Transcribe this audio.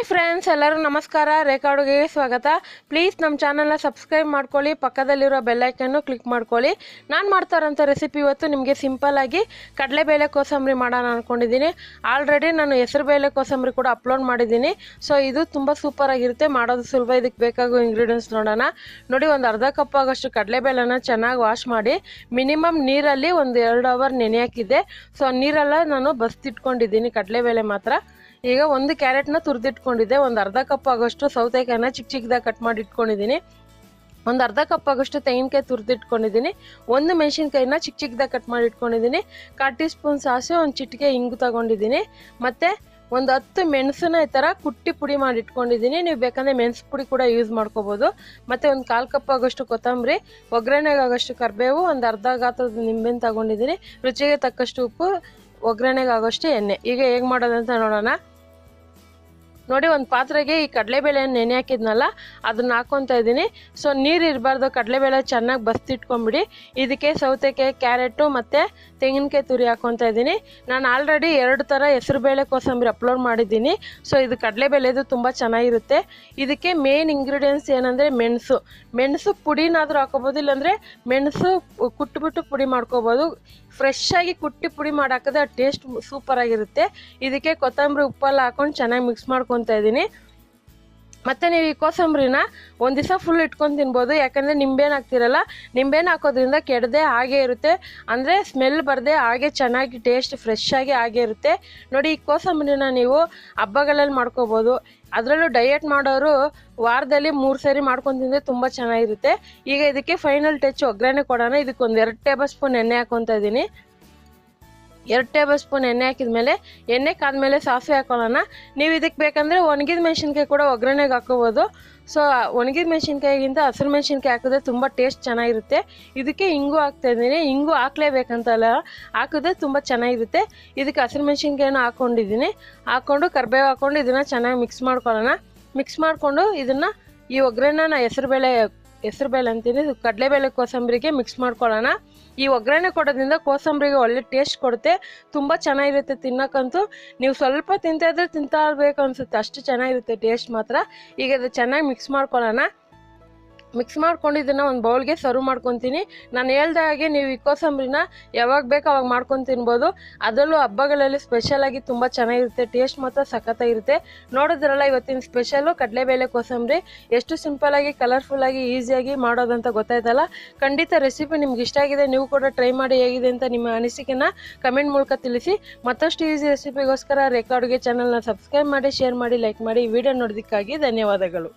Hi friends, ಎಲ್ಲರೂ ನಮಸ್ಕಾರ. ರೇಖಾ ಅಡುಗೆಗೆ ಸ್ವಾಗತ. ಪ್ಲೀಸ್ ನಮ್ಮ ಚಾನಲ್ನ ಸಬ್ಸ್ಕ್ರೈಬ್ ಮಾಡ್ಕೊಳ್ಳಿ, ಪಕ್ಕದಲ್ಲಿರೋ ಬೆಲ್ಲೈಕನ್ನು ಕ್ಲಿಕ್ ಮಾಡ್ಕೊಳ್ಳಿ. ನಾನು ಮಾಡ್ತಾ ಇರೋಂಥ ರೆಸಿಪಿ ಇವತ್ತು ನಿಮಗೆ ಸಿಂಪಲ್ಲಾಗಿ ಕಡಲೆಬೇಳೆ ಕೋಸಂಬರಿ ಮಾಡೋಣ ಅಂದ್ಕೊಂಡಿದ್ದೀನಿ. ಆಲ್ರೆಡಿ ನಾನು ಹೆಸರುಬೇಳೆ ಕೋಸಂಬರಿ ಕೂಡ ಅಪ್ಲೋಡ್ ಮಾಡಿದ್ದೀನಿ. ಸೊ ಇದು ತುಂಬ ಸೂಪರಾಗಿರುತ್ತೆ, ಮಾಡೋದು ಸುಲಭ. ಇದಕ್ಕೆ ಬೇಕಾಗೋ ಇಂಗ್ರೀಡಿಯೆಂಟ್ಸ್ ನೋಡೋಣ. ನೋಡಿ, ಒಂದು ಅರ್ಧ ಕಪ್ ಆಗೋಷ್ಟು ಕಡಲೆಬೇಳೆನ ಚೆನ್ನಾಗಿ ವಾಶ್ ಮಾಡಿ ಮಿನಿಮಮ್ ನೀರಲ್ಲಿ ಒಂದು 2 ಅವರ್ ನೆನೆ ಹಾಕಿದ್ದೆ. ಸೊ ನೀರೆಲ್ಲ ನಾನು ಬಸ್ತಿಟ್ಕೊಂಡಿದ್ದೀನಿ, ಕಡಲೆಬೇಳೆ ಮಾತ್ರ. ಈಗ ಒಂದು ಕ್ಯಾರೆಟ್ನ ತುರಿದಿಟ್ಕೊಂಡಿದ್ದೆ. ಒಂದು ಅರ್ಧ ಕಪ್ ಆಗೋಷ್ಟು ಸೌತೆಕಾಯಿನ ಚಿಕ್ಕ ಚಿಕ್ಕದಾಗಿ ಕಟ್ ಮಾಡಿ ಇಟ್ಕೊಂಡಿದ್ದೀನಿ. ಒಂದು ಅರ್ಧ ಕಪ್ ಆಗೋಷ್ಟು ತೆಂಗಿನಕಾಯಿ ತುರಿದಿಟ್ಕೊಂಡಿದ್ದೀನಿ. ಒಂದು ಮೆಣಸಿನ್ಕಾಯಿನ ಚಿಕ್ಕ ಚಿಕ್ಕದಾಗಿ ಕಟ್ ಮಾಡಿ ಇಟ್ಕೊಂಡಿದ್ದೀನಿ. 1/4 ಟೀ ಸ್ಪೂನ್ ಸಾಸಿವೆ, ಒಂದು ಚಿಟಿಕೆ ಇಂಗು ತಗೊಂಡಿದ್ದೀನಿ. ಮತ್ತು ಒಂದು 10 ಮೆಣಸನ್ನ ಈ ಥರ ಕುಟ್ಟಿ ಪುಡಿ ಮಾಡಿ ಇಟ್ಕೊಂಡಿದ್ದೀನಿ. ನೀವು ಬೇಕಂದರೆ ಮೆಣಸು ಪುಡಿ ಕೂಡ ಯೂಸ್ ಮಾಡ್ಕೋಬೋದು. ಮತ್ತು ಒಂದು 1/4 ಕಪ್ ಆಗೋಷ್ಟು ಕೊತ್ತಂಬರಿ, ಒಗ್ಗರಣೆಗೆ ಆಗೋಷ್ಟು ಕರಿಬೇವು, ಒಂದು ಅರ್ಧ ಗಾತ್ರದ ನಿಂಬೆಹಣ್ಣು ತಗೊಂಡಿದ್ದೀನಿ, ರುಚಿಗೆ ತಕ್ಕಷ್ಟು ಉಪ್ಪು, ಒಗ್ಗರಣೆಗೆ ಆಗೋಷ್ಟು ಎಣ್ಣೆ. ಈಗ ಹೇಗೆ ಮಾಡೋದಂತ ನೋಡೋಣ. ನೋಡಿ, ಒಂದು ಪಾತ್ರೆಗೆ ಈ ಕಡಲೆಬೇಳೆಯನ್ನು ನೆನೆ ಹಾಕಿದ್ನಲ್ಲ ಅದನ್ನ ಹಾಕ್ಕೊತಾ ಇದ್ದೀನಿ. ಸೊ ನೀರು ಇರಬಾರ್ದು, ಕಡಲೆಬೇಳೆ ಚೆನ್ನಾಗಿ ಬಸ್ತಿಟ್ಕೊಂಬಿಡಿ. ಇದಕ್ಕೆ ಸೌತೆಕಾಯಿ, ಕ್ಯಾರೆಟು ಮತ್ತು ತೆಂಗಿನಕಾಯಿ ತುರಿ ಹಾಕ್ಕೊತಾ ಇದ್ದೀನಿ. ನಾನು ಆಲ್ರೆಡಿ 2 ಥರ ಹೆಸರುಬೇಳೆ ಕೋಸಂಬರಿ ಅಪ್ಲೋಡ್ ಮಾಡಿದ್ದೀನಿ. ಸೊ ಇದು ಕಡಲೆಬೇಳೆದು ತುಂಬ ಚೆನ್ನಾಗಿರುತ್ತೆ. ಇದಕ್ಕೆ ಮೇನ್ ಇಂಗ್ರೀಡಿಯೆಂಟ್ಸ್ ಏನಂದರೆ ಮೆಣಸು ಪುಡಿನಾದರೂ ಹಾಕೋಬೋದು, ಇಲ್ಲಾಂದರೆ ಮೆಣಸು ಕುಟ್ಬಿಟ್ಟು ಪುಡಿ ಮಾಡ್ಕೋಬೋದು. ಫ್ರೆಶ್ ಆಗಿ ಕುಟ್ಟಿ ಪುಡಿ ಮಾಡಿ ಹಾಕಿದ್ರೆ ಆ ಟೇಸ್ಟ್ ಸೂಪರಾಗಿರುತ್ತೆ. ಇದಕ್ಕೆ ಕೊತ್ತಂಬರಿ, ಉಪ್ಪೆಲ್ಲ ಹಾಕೊಂಡು ಚೆನ್ನಾಗಿ ಮಿಕ್ಸ್ ಮಾಡ್ಕೊತಾ ಇದ್ದೀನಿ. ಮತ್ತು ನೀವು ಈ ಕೋಸಂಬರಿನ ಒಂದು ದಿವಸ ಫುಲ್ ಇಟ್ಕೊಂಡು ತಿನ್ಬೋದು. ಯಾಕಂದರೆ ನಿಂಬೆಹಣ್ಣು ಹಾಕ್ತಿರಲ್ಲ, ನಿಂಬೆಹಣ್ಣು ಹಾಕೋದ್ರಿಂದ ಕೆಡದೆ ಹಾಗೇ ಇರುತ್ತೆ, ಅಂದರೆ ಸ್ಮೆಲ್ ಬರದೆ ಹಾಗೆ ಚೆನ್ನಾಗಿ ಟೇಸ್ಟ್ ಫ್ರೆಶ್ ಆಗಿ ಹಾಗೇ ಇರುತ್ತೆ. ನೋಡಿ, ಈ ಕೋಸಂಬರಿನ ನೀವು ಹಬ್ಬಗಳಲ್ಲಿ ಮಾಡ್ಕೋಬೋದು. ಅದರಲ್ಲೂ ಡಯಟ್ ಮಾಡೋರು ವಾರದಲ್ಲಿ 3 ಸರಿ ಮಾಡ್ಕೊಂಡು ತಿಂದರೆ ತುಂಬ ಚೆನ್ನಾಗಿರುತ್ತೆ. ಈಗ ಇದಕ್ಕೆ ಫೈನಲ್ ಟಚ್ ಒಗ್ಗರಣೆ ಕೊಡೋಣ. ಇದಕ್ಕೆ ಒಂದು 2 ಟೇಬಲ್ ಸ್ಪೂನ್ ಎಣ್ಣೆ ಹಾಕ್ಕೊತಾ ಇದ್ದೀನಿ. 2 ಟೇಬಲ್ ಸ್ಪೂನ್ ಎಣ್ಣೆ ಹಾಕಿದ್ಮೇಲೆ, ಎಣ್ಣೆ ಕಾದ್ಮೇಲೆ ಸಾಸಿವೆ ಹಾಕೊಳ್ಳೋಣ. ನೀವು ಇದಕ್ಕೆ ಬೇಕಂದರೆ ಒಣಗಿದ ಮೆಣಸಿನ್ಕಾಯಿ ಕೂಡ ಒಗ್ಗರಣೆಗೆ ಹಾಕೋಬೋದು. ಸೊ ಒಣಗಿದ ಮೆಣಸಿನ್ಕಾಯಿಗಿಂತ ಹಸಿರು ಮೆಣಸಿನ್ಕಾಯಿ ಹಾಕಿದ್ರೆ ತುಂಬ ಟೇಸ್ಟ್ ಚೆನ್ನಾಗಿರುತ್ತೆ. ಇದಕ್ಕೆ ಇಂಗು ಹಾಕ್ತಾಯಿದ್ದೀನಿ. ಇಂಗು ಹಾಕ್ಲೇಬೇಕಂತಲ್ಲ, ಹಾಕಿದ್ರೆ ತುಂಬ ಚೆನ್ನಾಗಿರುತ್ತೆ. ಇದಕ್ಕೆ ಹಸಿರು ಮೆಣಸಿನ್ಕಾಯಿನ ಹಾಕ್ಕೊಂಡಿದ್ದೀನಿ. ಹಾಕ್ಕೊಂಡು ಕರಿಬೇವು ಹಾಕ್ಕೊಂಡು ಇದನ್ನು ಚೆನ್ನಾಗಿ ಮಿಕ್ಸ್ ಮಾಡ್ಕೊಳ್ಳೋಣ. ಮಿಕ್ಸ್ ಮಾಡಿಕೊಂಡು ಇದನ್ನು ಈ ಒಗ್ಗರಣೆನ ಹೆಸರುಬೇಳೆ ಅಂತೀನಿ, ಕಡಲೆಬೇಳೆ ಕೋಸಂಬರಿಗೆ ಮಿಕ್ಸ್ ಮಾಡ್ಕೊಳ್ಳೋಣ. ಈ ಒಗ್ಗರಣೆ ಕೊಡೋದ್ರಿಂದ ಕೋಸಂಬರಿಗೆ ಒಳ್ಳೆ ಟೇಸ್ಟ್ ಕೊಡುತ್ತೆ, ತುಂಬ ಚೆನ್ನಾಗಿರುತ್ತೆ ತಿನ್ನೋಕ್ಕಂತೂ. ನೀವು ಸ್ವಲ್ಪ ತಿಂತಾ ಇದ್ರೆ ತಿಂತಾ ಇರಬೇಕು ಅನಿಸುತ್ತೆ, ಅಷ್ಟು ಚೆನ್ನಾಗಿರುತ್ತೆ ಟೇಸ್ಟ್ ಮಾತ್ರ. ಈಗ ಇದು ಚೆನ್ನಾಗಿ ಮಿಕ್ಸ್ ಮಾಡ್ಕೊಳ್ಳೋಣ. ಮಿಕ್ಸ್ ಮಾಡ್ಕೊಂಡು ಇದನ್ನು ಒಂದು ಬೌಲ್ಗೆ ಸರ್ವ್ ಮಾಡ್ಕೊತೀನಿ. ನಾನು ಹೇಳ್ದ ಹಾಗೆ ನೀವು ಈ ಕೋಸಂಬರಿನ ಯಾವಾಗ ಬೇಕು ಅವಾಗ ಮಾಡ್ಕೊಂಡು ತಿನ್ಬೋದು. ಅದರಲ್ಲೂ ಹಬ್ಬಗಳಲ್ಲಿ ಸ್ಪೆಷಲಾಗಿ ತುಂಬ ಚೆನ್ನಾಗಿರುತ್ತೆ, ಟೇಸ್ಟ್ ಮಾತ್ರ ಸಖತ್ತಾಗಿರುತ್ತೆ. ನೋಡಿದ್ರಲ್ಲ ಇವತ್ತಿನ ಸ್ಪೆಷಲು ಕಡಲೆಬೇಳೆ ಕೋಸಂಬರಿ. ಎಷ್ಟು ಸಿಂಪಲ್ಲಾಗಿ, ಕಲರ್ಫುಲ್ಲಾಗಿ, ಈಸಿಯಾಗಿ ಮಾಡೋದಂತ ಗೊತ್ತಾಯ್ತಲ್ಲ. ಖಂಡಿತ ರೆಸಿಪಿ ನಿಮ್ಗೆ ಇಷ್ಟ ಆಗಿದೆ. ನೀವು ಕೂಡ ಟ್ರೈ ಮಾಡಿ ಹೇಗಿದೆ ಅಂತ ನಿಮ್ಮ ಅನಿಸಿಕೆನ ಕಮೆಂಟ್ ಮೂಲಕ ತಿಳಿಸಿ. ಮತ್ತಷ್ಟು ಈಸಿ ರೆಸಿಪಿಗೋಸ್ಕರ ರೇಖಾ ಅಡುಗೆ ಚಾನಲ್ನ ಸಬ್ಸ್ಕ್ರೈಬ್ ಮಾಡಿ, ಶೇರ್ ಮಾಡಿ, ಲೈಕ್ ಮಾಡಿ. ವಿಡಿಯೋ ನೋಡೋದಕ್ಕಾಗಿ ಧನ್ಯವಾದಗಳು.